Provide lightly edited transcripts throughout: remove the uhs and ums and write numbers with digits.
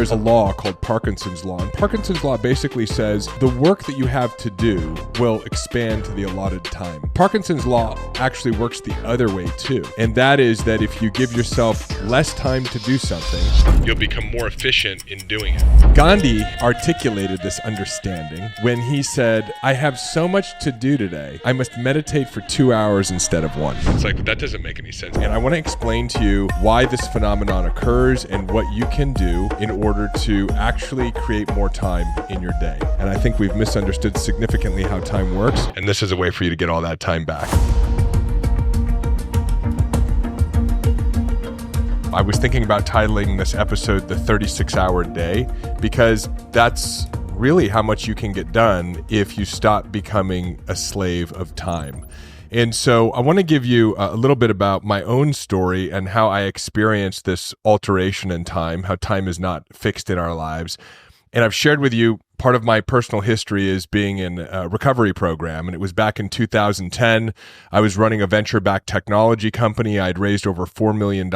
there's a law called Parkinson's law. And Parkinson's law basically says the work that you have to do will expand to the allotted time. Parkinson's law actually works the other way too. And that is that if you give yourself less time to do something, you'll become more efficient in doing it. Gandhi articulated this understanding when he said, I have so much to do today, I must meditate for 2 hours instead of 1. It's like, that doesn't make any sense. And I want to explain to you why this phenomenon occurs and what you can do in order to actually create more time in your day. And I think we've misunderstood significantly how time works. And this is a way for you to get all that time back. I was thinking about titling this episode The 36-Hour Day because that's really how much you can get done if you stop becoming a slave of time. And so I want to give you a little bit about my own story and how I experienced this alteration in time, how time is not fixed in our lives. And I've shared with you part of my personal history is being in a recovery program. And it was back in 2010. I was running a venture-backed technology company. I'd raised over $4 million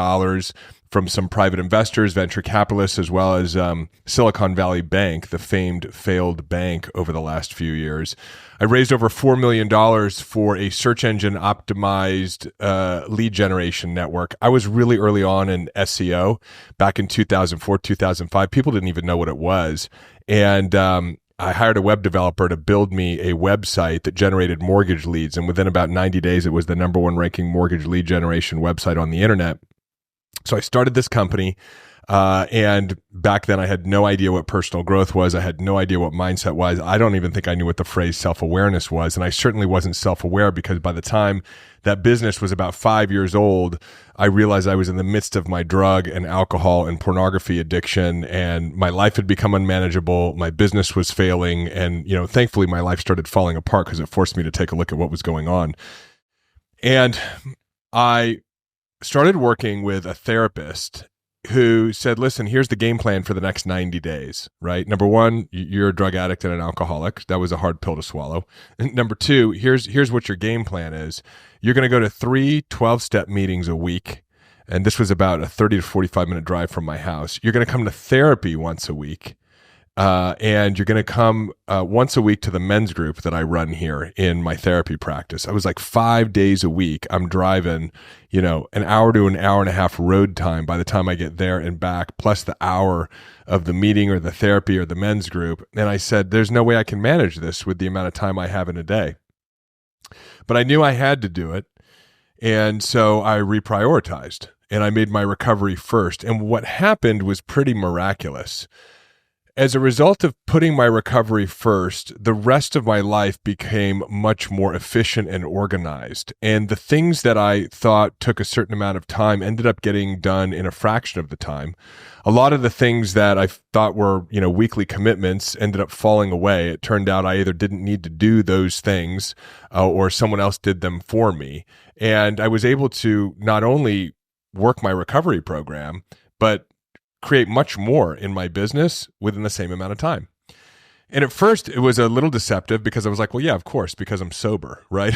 from some private investors, venture capitalists, as well as Silicon Valley Bank, the famed failed bank over the last few years. I raised over $4 million for a search engine optimized lead generation network. I was really early on in SEO back in 2004, 2005. People didn't even know what it was. And I hired a web developer to build me a website that generated mortgage leads. And within about 90 days, it was the number one ranking mortgage lead generation website on the internet. So I started this company, and back then I had no idea what personal growth was. I had no idea what mindset was. I don't even think I knew what the phrase self-awareness was, and I certainly wasn't self-aware because by the time that business was about 5 years old, I realized I was in the midst of my drug and alcohol and pornography addiction, and my life had become unmanageable. My business was failing, and thankfully my life started falling apart because it forced me to take a look at what was going on. And I started working with a therapist who said, listen, here's the game plan for the next 90 days, right? Number one, you're a drug addict and an alcoholic. That was a hard pill to swallow. And number two, here's what your game plan is. You're going to go to 3 12-step meetings a week. And this was about a 30 to 45-minute drive from my house. You're going to come to therapy once a week. And you're going to come once a week to the men's group that I run here in my therapy practice. I was like 5 days a week. I'm driving, an hour to an hour and a half road time by the time I get there and back, plus the hour of the meeting or the therapy or the men's group. And I said, there's no way I can manage this with the amount of time I have in a day. But I knew I had to do it. And so I reprioritized and I made my recovery first. And what happened was pretty miraculous. As a result of putting my recovery first, the rest of my life became much more efficient and organized. And the things that I thought took a certain amount of time ended up getting done in a fraction of the time. A lot of the things that I thought were, weekly commitments ended up falling away. It turned out I either didn't need to do those things or someone else did them for me. And I was able to not only work my recovery program, but create much more in my business within the same amount of time. And at first it was a little deceptive because I was like, well, yeah, of course, because I'm sober, right?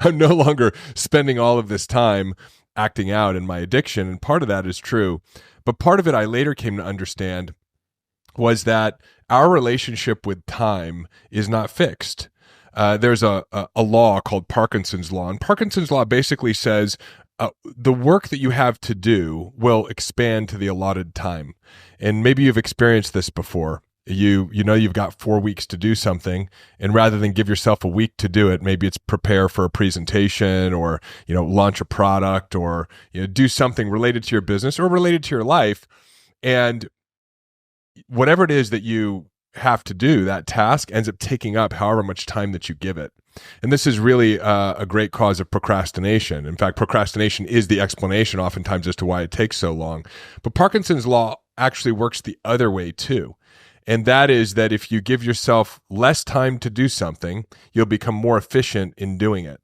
I'm no longer spending all of this time acting out in my addiction. And part of that is true. But part of it I later came to understand was that our relationship with time is not fixed. There's a law called Parkinson's law. And Parkinson's law basically says, the work that you have to do will expand to the allotted time. And maybe you've experienced this before. You've got 4 weeks to do something, and rather than give yourself a week to do it, maybe it's prepare for a presentation or, launch a product or, do something related to your business or related to your life. And whatever it is that you have to do, that task ends up taking up however much time that you give it. And this is really a great cause of procrastination. In fact, procrastination is the explanation oftentimes as to why it takes so long. But Parkinson's law actually works the other way too. And that is that if you give yourself less time to do something, you'll become more efficient in doing it.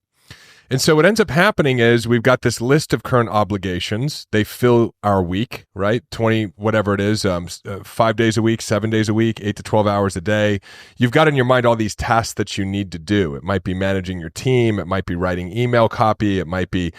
And so what ends up happening is we've got this list of current obligations. They fill our week, right? 20, whatever it is, 5 days a week, 7 days a week, 8 to 12 hours a day. You've got in your mind all these tasks that you need to do. It might be managing your team. It might be writing email copy. It might be,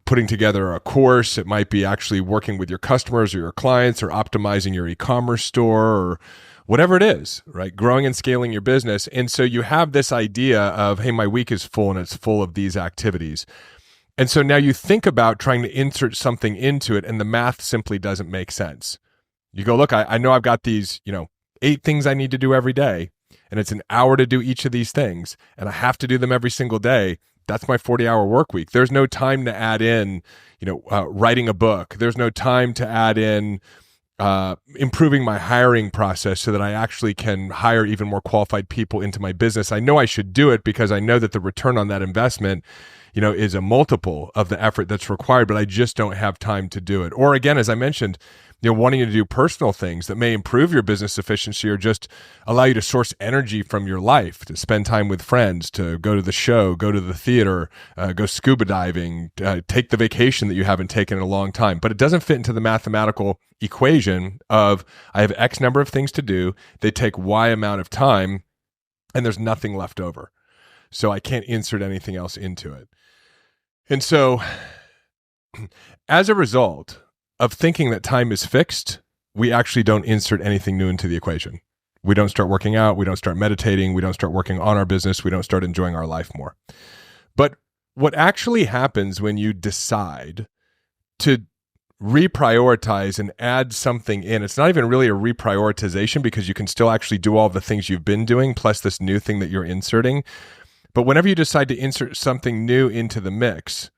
putting together a course. It might be actually working with your customers or your clients or optimizing your e-commerce store or whatever it is, right? Growing and scaling your business. And so you have this idea of, hey, my week is full and it's full of these activities. And so now you think about trying to insert something into it and the math simply doesn't make sense. You go, look, I know I've got these, 8 things I need to do every day and it's an hour to do each of these things and I have to do them every single day. That's my 40-hour work week. There's no time to add in, writing a book. There's no time to add in improving my hiring process so that I actually can hire even more qualified people into my business. I know I should do it because I know that the return on that investment, is a multiple of the effort that's required, but I just don't have time to do it. Or again, as I mentioned, wanting to do personal things that may improve your business efficiency or just allow you to source energy from your life, to spend time with friends, to go to the show, go to the theater, go scuba diving, take the vacation that you haven't taken in a long time. But it doesn't fit into the mathematical equation of I have X number of things to do, they take Y amount of time, and there's nothing left over. So I can't insert anything else into it. And so as a result of thinking that time is fixed, we actually don't insert anything new into the equation. We don't start working out. We don't start meditating. We don't start working on our business. We don't start enjoying our life more. But what actually happens when you decide to reprioritize and add something in, it's not even really a reprioritization because you can still actually do all the things you've been doing plus this new thing that you're inserting. But whenever you decide to insert something new into the mix,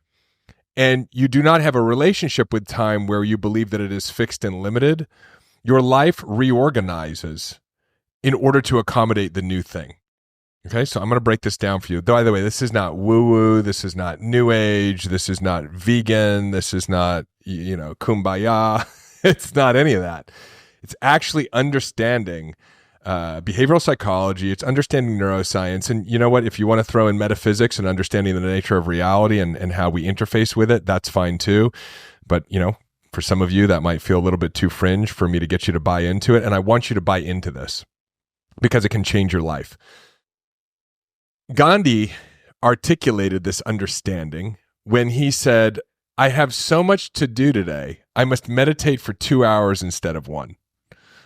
and you do not have a relationship with time where you believe that it is fixed and limited, your life reorganizes in order to accommodate the new thing. Okay, so I'm going to break this down for you. By the way, this is not woo-woo. This is not new age. This is not vegan. This is not, kumbaya. It's not any of that. It's actually understanding behavioral psychology. It's understanding neuroscience. And you know what? If you want to throw in metaphysics and understanding the nature of reality and how we interface with it, that's fine too. But, for some of you, that might feel a little bit too fringe for me to get you to buy into it. And I want you to buy into this because it can change your life. Gandhi articulated this understanding when he said, I have so much to do today, I must meditate for 2 hours instead of 1.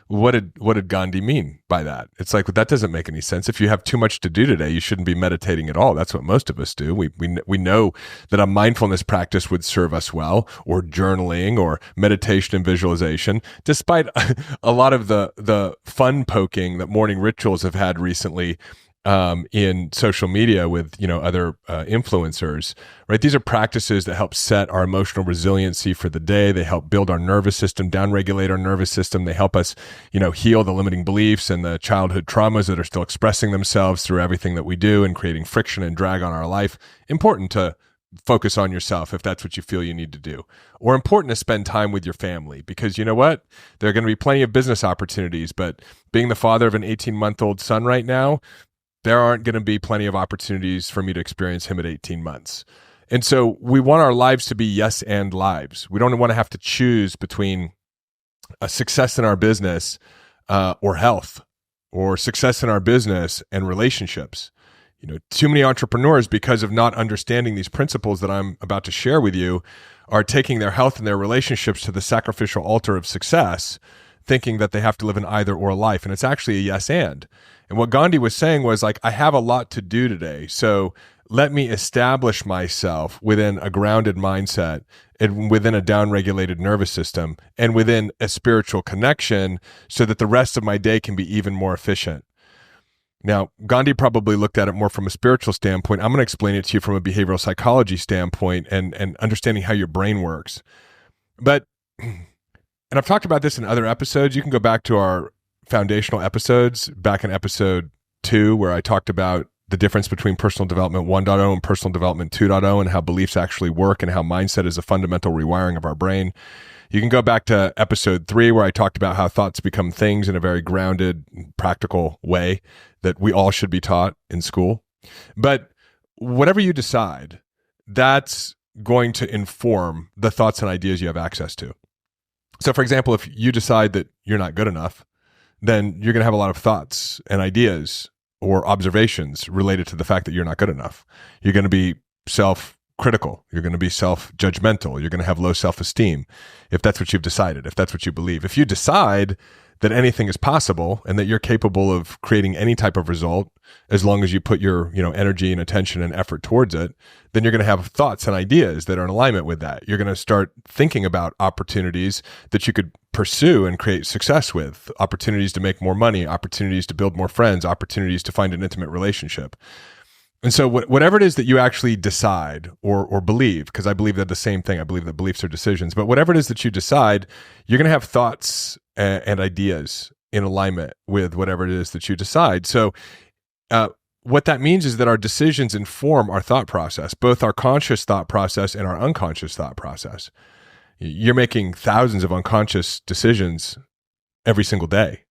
What did Gandhi mean by that? It's like, well, that doesn't make any sense. If you have too much to do today, you shouldn't be meditating at all. That's what most of us do. We know that a mindfulness practice would serve us well, or journaling, or meditation and visualization, despite a lot of the fun poking that morning rituals have had recently in social media with other influencers, right? These are practices that help set our emotional resiliency for the day. They help build our nervous system, downregulate our nervous system. They help us, heal the limiting beliefs and the childhood traumas that are still expressing themselves through everything that we do and creating friction and drag on our life. Important to focus on yourself if that's what you feel you need to do. Or important to spend time with your family because you know what? There are going to be plenty of business opportunities, but being the father of an 18-month-old son right now, there aren't going to be plenty of opportunities for me to experience him at 18 months. And so we want our lives to be yes and lives. We don't want to have to choose between a success in our business or health, or success in our business and relationships. Too many entrepreneurs, because of not understanding these principles that I'm about to share with you, are taking their health and their relationships to the sacrificial altar of success, thinking that they have to live an either or life. And it's actually a yes and. And what Gandhi was saying was like, I have a lot to do today. So let me establish myself within a grounded mindset and within a downregulated nervous system and within a spiritual connection so that the rest of my day can be even more efficient. Now, Gandhi probably looked at it more from a spiritual standpoint. I'm going to explain it to you from a behavioral psychology standpoint and understanding how your brain works. But, and I've talked about this in other episodes. You can go back to our foundational episodes, back in episode 2, where I talked about the difference between personal development 1.0 and personal development 2.0 and how beliefs actually work and how mindset is a fundamental rewiring of our brain. You can go back to episode 3, where I talked about how thoughts become things in a very grounded, practical way that we all should be taught in school. But whatever you decide, that's going to inform the thoughts and ideas you have access to. So for example, if you decide that you're not good enough, then you're going to have a lot of thoughts and ideas or observations related to the fact that you're not good enough. You're going to be self-critical. You're going to be self-judgmental. You're going to have low self-esteem if that's what you've decided, if that's what you believe. If you decide that anything is possible and that you're capable of creating any type of result as long as you put your energy and attention and effort towards it, then you're going to have thoughts and ideas that are in alignment with that. You're going to start thinking about opportunities that you could pursue and create success with, opportunities to make more money, opportunities to build more friends, opportunities to find an intimate relationship. And so whatever it is that you actually decide or believe, because I believe they're the same thing. I believe that beliefs are decisions, but whatever it is that you decide, you're going to have thoughts and ideas in alignment with whatever it is that you decide. So what that means is that our decisions inform our thought process, both our conscious thought process and our unconscious thought process. You're making thousands of unconscious decisions every single day,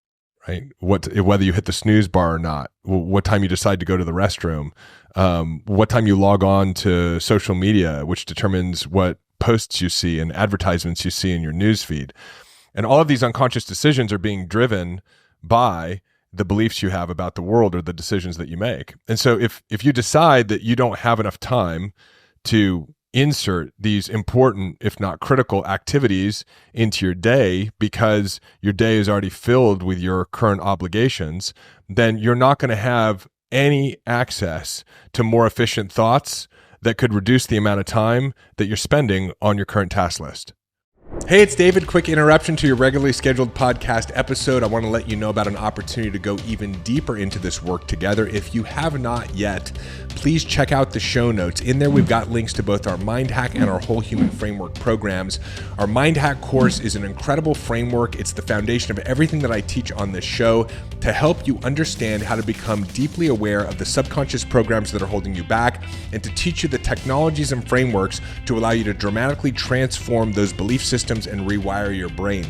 right? Whether you hit the snooze bar or not, what time you decide to go to the restroom, what time you log on to social media, which determines what posts you see and advertisements you see in your news feed. And all of these unconscious decisions are being driven by the beliefs you have about the world or the decisions that you make. And so if you decide that you don't have enough time to insert these important, if not critical, activities into your day because your day is already filled with your current obligations, then you're not going to have any access to more efficient thoughts that could reduce the amount of time that you're spending on your current task list. Hey, it's David. Quick interruption to your regularly scheduled podcast episode. I want to let you know about an opportunity to go even deeper into this work together. If you have not yet, please check out the show notes. In there, we've got links to both our Mind Hack and our Whole Human Framework programs. Our Mind Hack course is an incredible framework. It's the foundation of everything that I teach on this show to help you understand how to become deeply aware of the subconscious programs that are holding you back and to teach you the technologies and frameworks to allow you to dramatically transform those belief systems and rewire your brain.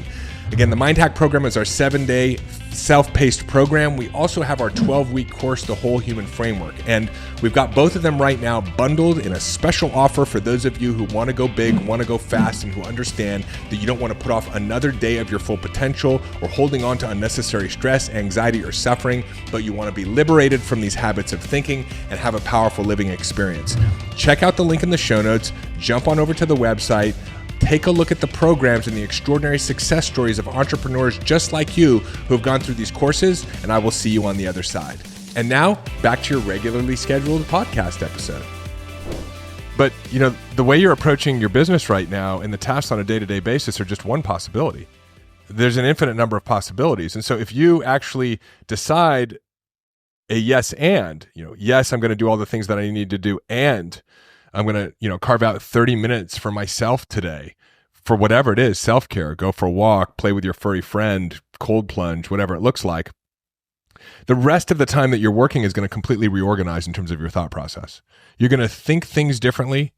Again, the Mind Hack program is our 7-day self-paced program. We also have our 12-week course, The Whole Human Framework. And we've got both of them right now bundled in a special offer for those of you who want to go big, want to go fast, and who understand that you don't want to put off another day of your full potential or holding on to unnecessary stress, anxiety, or suffering, but you want to be liberated from these habits of thinking and have a powerful living experience. Check out the link in the show notes, jump on over to the website, take a look at the programs and the extraordinary success stories of entrepreneurs just like you who have gone through these courses, and I will see you on the other side. And now, back to your regularly scheduled podcast episode. But, the way you're approaching your business right now and the tasks on a day-to-day basis are just one possibility. There's an infinite number of possibilities. And so if you actually decide a yes, I'm going to do all the things that I need to do, and I'm going to, carve out 30 minutes for myself today for whatever it is, self-care, go for a walk, play with your furry friend, cold plunge, whatever it looks like. The rest of the time that you're working is going to completely reorganize in terms of your thought process. You're going to think things differently.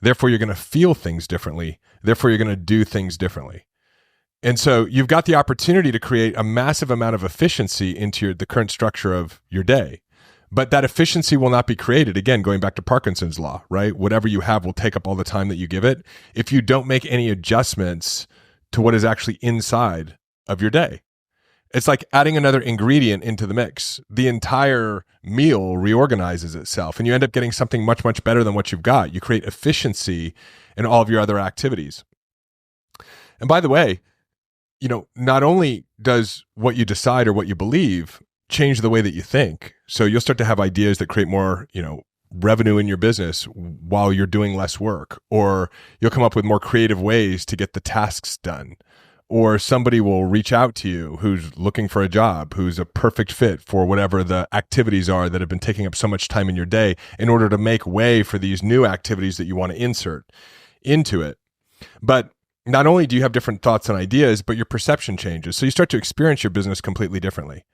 Therefore, you're going to feel things differently. Therefore, you're going to do things differently. And so you've got the opportunity to create a massive amount of efficiency into the current structure of your day. But that efficiency will not be created, again, going back to Parkinson's law, right? Whatever you have will take up all the time that you give it if you don't make any adjustments to what is actually inside of your day. It's like adding another ingredient into the mix. The entire meal reorganizes itself, and you end up getting something much, much better than what you've got. You create efficiency in all of your other activities. And by the way, not only does what you decide or what you believe change the way that you think. So you'll start to have ideas that create more, revenue in your business while you're doing less work, or you'll come up with more creative ways to get the tasks done, or somebody will reach out to you who's looking for a job, who's a perfect fit for whatever the activities are that have been taking up so much time in your day in order to make way for these new activities that you want to insert into it. But not only do you have different thoughts and ideas, but your perception changes. So you start to experience your business completely differently.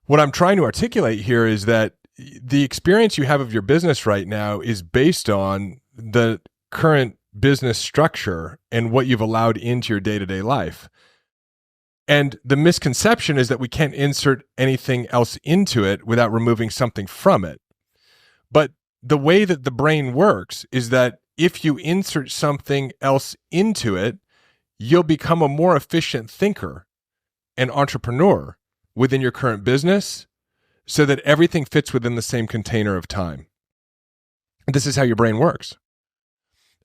What I'm trying to articulate here is that the experience you have of your business right now is based on the current business structure and what you've allowed into your day-to-day life. And the misconception is that we can't insert anything else into it without removing something from it. But the way that the brain works is that if you insert something else into it, you'll become a more efficient thinker and entrepreneur within your current business so that everything fits within the same container of time. This is how your brain works.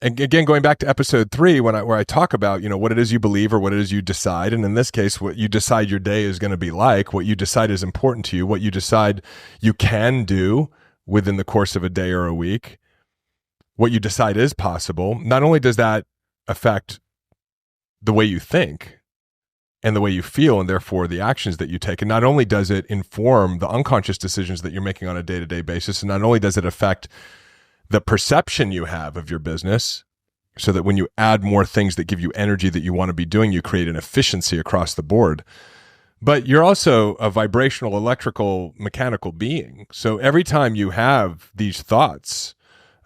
And again, going back to episode 3, where I talk about, what it is you believe or what it is you decide. And in this case, what you decide your day is going to be like, what you decide is important to you, what you decide you can do within the course of a day or a week, what you decide is possible. Not only does that affect the way you think and the way you feel, and therefore the actions that you take, and not only does it inform the unconscious decisions that you're making on a day-to-day basis, and not only does it affect the perception you have of your business, so that when you add more things that give you energy that you want to be doing, you create an efficiency across the board. But you're also a vibrational, electrical, mechanical being. So every time you have these thoughts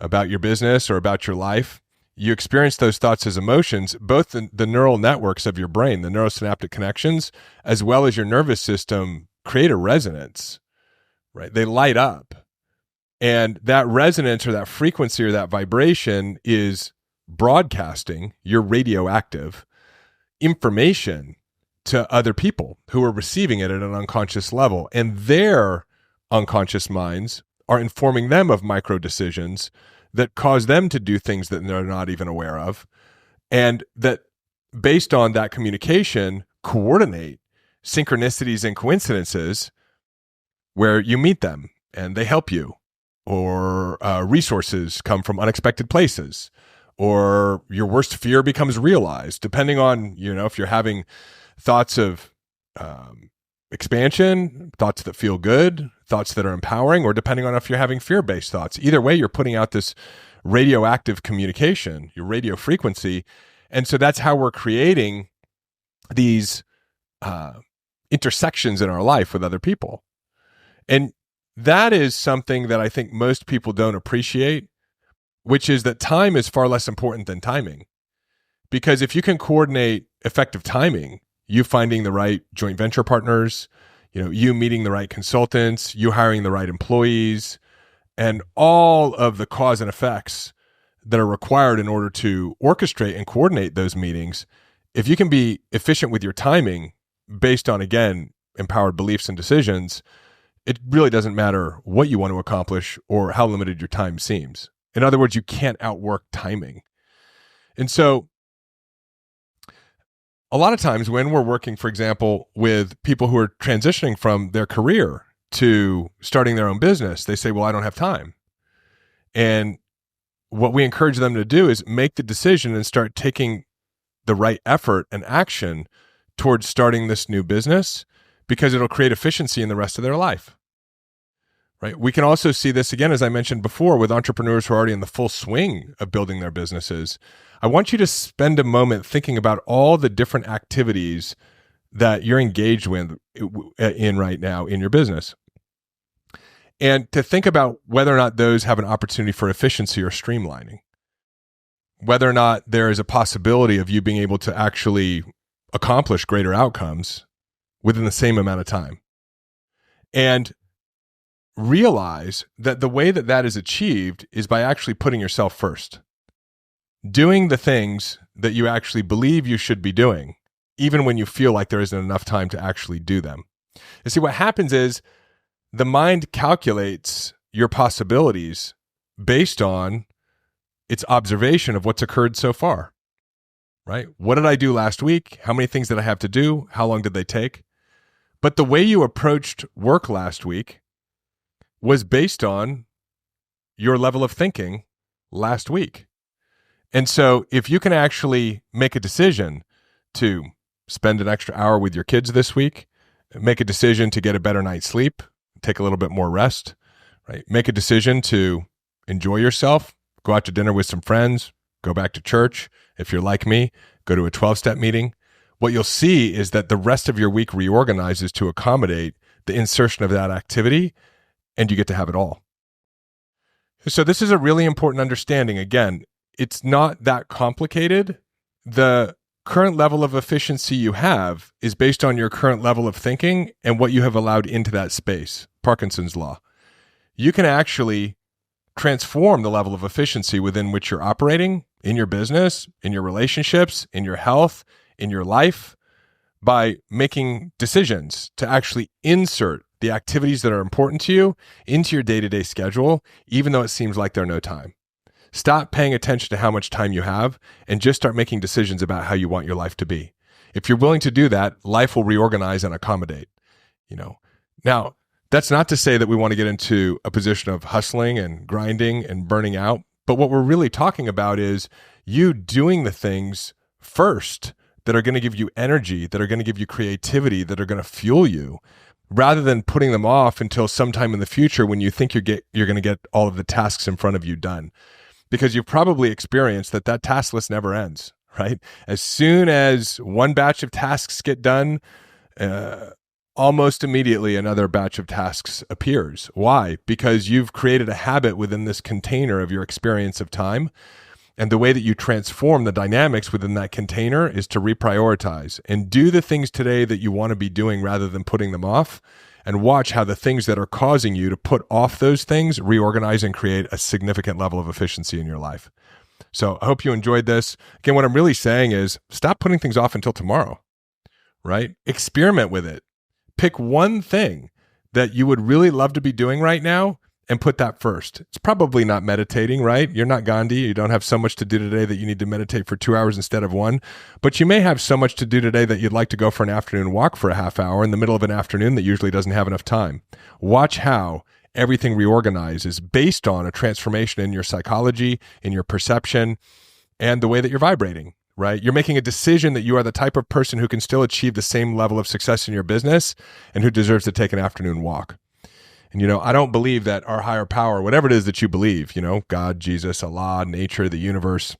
about your business or about your life, you experience those thoughts as emotions. Both the neural networks of your brain, the neurosynaptic connections, as well as your nervous system, create a resonance, right? They light up. And that resonance or that frequency or that vibration is broadcasting your radioactive information to other people who are receiving it at an unconscious level. And their unconscious minds are informing them of micro decisions that cause them to do things that they're not even aware of. And that, based on that communication, coordinate synchronicities and coincidences where you meet them and they help you, or resources come from unexpected places, or your worst fear becomes realized, depending on, if you're having thoughts of expansion, thoughts that feel good, thoughts that are empowering, or depending on if you're having fear-based thoughts. Either way, you're putting out this radioactive communication, your radio frequency. And so that's how we're creating these intersections in our life with other people. And that is something that I think most people don't appreciate, which is that time is far less important than timing. Because if you can coordinate effective timing, you finding the right joint venture partners, you meeting the right consultants, you hiring the right employees, and all of the cause and effects that are required in order to orchestrate and coordinate those meetings, if you can be efficient with your timing based on, again, empowered beliefs and decisions, it really doesn't matter what you want to accomplish or how limited your time seems. In other words, you can't outwork timing. And so a lot of times when we're working, for example, with people who are transitioning from their career to starting their own business, they say, well, I don't have time. And what we encourage them to do is make the decision and start taking the right effort and action towards starting this new business, because it'll create efficiency in the rest of their life, right? We can also see this, again, as I mentioned before, with entrepreneurs who are already in the full swing of building their businesses. I want you to spend a moment thinking about all the different activities that you're engaged in right now in your business, and to think about whether or not those have an opportunity for efficiency or streamlining, whether or not there is a possibility of you being able to actually accomplish greater outcomes within the same amount of time. And realize that the way that that is achieved is by actually putting yourself first. Doing the things that you actually believe you should be doing, even when you feel like there isn't enough time to actually do them. And see, what happens is the mind calculates your possibilities based on its observation of what's occurred so far, right? What did I do last week? How many things did I have to do? How long did they take? But the way you approached work last week was based on your level of thinking last week. And so if you can actually make a decision to spend an extra hour with your kids this week, make a decision to get a better night's sleep, take a little bit more rest, right? Make a decision to enjoy yourself, go out to dinner with some friends, go back to church. If you're like me, go to a 12-step meeting. What you'll see is that the rest of your week reorganizes to accommodate the insertion of that activity, and you get to have it all. So this is a really important understanding. Again, it's not that complicated. The current level of efficiency you have is based on your current level of thinking and what you have allowed into that space, Parkinson's law. You can actually transform the level of efficiency within which you're operating in your business, in your relationships, in your health, in your life, by making decisions to actually insert the activities that are important to you into your day-to-day schedule, even though it seems like there's no time. Stop paying attention to how much time you have and just start making decisions about how you want your life to be. If you're willing to do that, life will reorganize and accommodate. Now, that's not to say that we want to get into a position of hustling and grinding and burning out, but what we're really talking about is you doing the things first that are going to give you energy, that are going to give you creativity, that are going to fuel you, rather than putting them off until sometime in the future when you think you're going to get all of the tasks in front of you done. Because you've probably experienced that task list never ends, right? As soon as one batch of tasks get done, almost immediately another batch of tasks appears. Why? Because you've created a habit within this container of your experience of time. And the way that you transform the dynamics within that container is to reprioritize and do the things today that you want to be doing rather than putting them off, and watch how the things that are causing you to put off those things reorganize and create a significant level of efficiency in your life. So I hope you enjoyed this. Again, what I'm really saying is stop putting things off until tomorrow, right? Experiment with it. Pick one thing that you would really love to be doing right now and put that first. It's probably not meditating, right? You're not Gandhi. You don't have so much to do today that you need to meditate for 2 hours instead of 1. But you may have so much to do today that you'd like to go for an afternoon walk for a half hour in the middle of an afternoon that usually doesn't have enough time. Watch how everything reorganizes based on a transformation in your psychology, in your perception, and the way that you're vibrating, right? You're making a decision that you are the type of person who can still achieve the same level of success in your business and who deserves to take an afternoon walk. And, I don't believe that our higher power, whatever it is that you believe, God, Jesus, Allah, nature, the universe,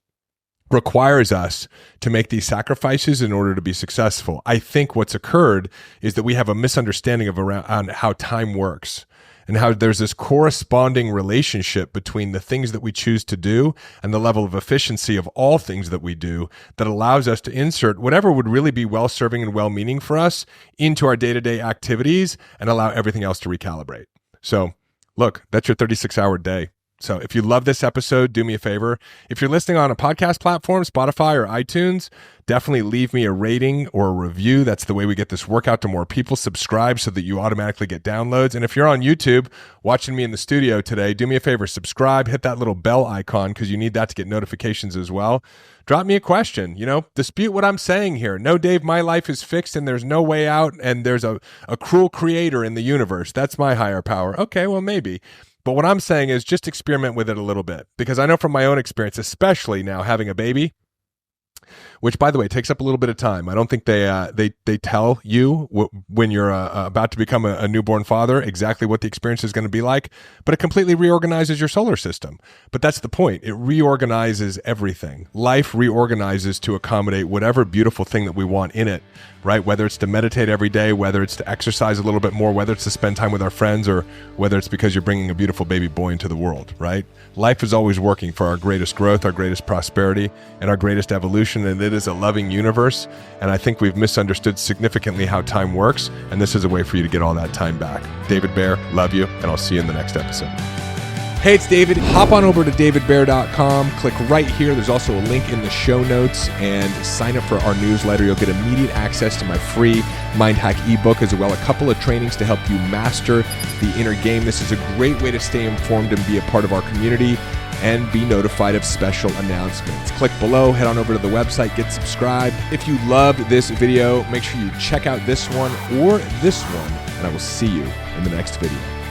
requires us to make these sacrifices in order to be successful. I think what's occurred is that we have a misunderstanding around how time works and how there's this corresponding relationship between the things that we choose to do and the level of efficiency of all things that we do that allows us to insert whatever would really be well-serving and well-meaning for us into our day-to-day activities and allow everything else to recalibrate. So look, that's your 36-hour day. So if you love this episode, do me a favor. If you're listening on a podcast platform, Spotify or iTunes, definitely leave me a rating or a review. That's the way we get this work out to more people. Subscribe so that you automatically get downloads. And if you're on YouTube watching me in the studio today, do me a favor, subscribe, hit that little bell icon because you need that to get notifications as well. Drop me a question, dispute what I'm saying here. No, Dave, my life is fixed and there's no way out and there's a cruel creator in the universe. That's my higher power. Okay, well, maybe. But what I'm saying is just experiment with it a little bit, because I know from my own experience, especially now having a baby, which, by the way, takes up a little bit of time. I don't think they tell you when you're about to become a newborn father exactly what the experience is going to be like, but it completely reorganizes your solar system. But that's the point. It reorganizes everything. Life reorganizes to accommodate whatever beautiful thing that we want in it, right? Whether it's to meditate every day, whether it's to exercise a little bit more, whether it's to spend time with our friends, or whether it's because you're bringing a beautiful baby boy into the world, right? Life is always working for our greatest growth, our greatest prosperity, and our greatest evolution, and it is a loving universe. And I think we've misunderstood significantly how time works, and this is a way for you to get all that time back. David Bear, love you, and I'll see you in the next episode. Hey, it's David. Hop on over to davidbear.com. Click right here. There's also a link in the show notes, and sign up for our newsletter. You'll get immediate access to my free Mind Hack ebook, as well as a couple of trainings to help you master the inner game. This is a great way to stay informed and be a part of our community and be notified of special announcements. Click below, head on over to the website, get subscribed. If you loved this video, make sure you check out this one or this one, and I will see you in the next video.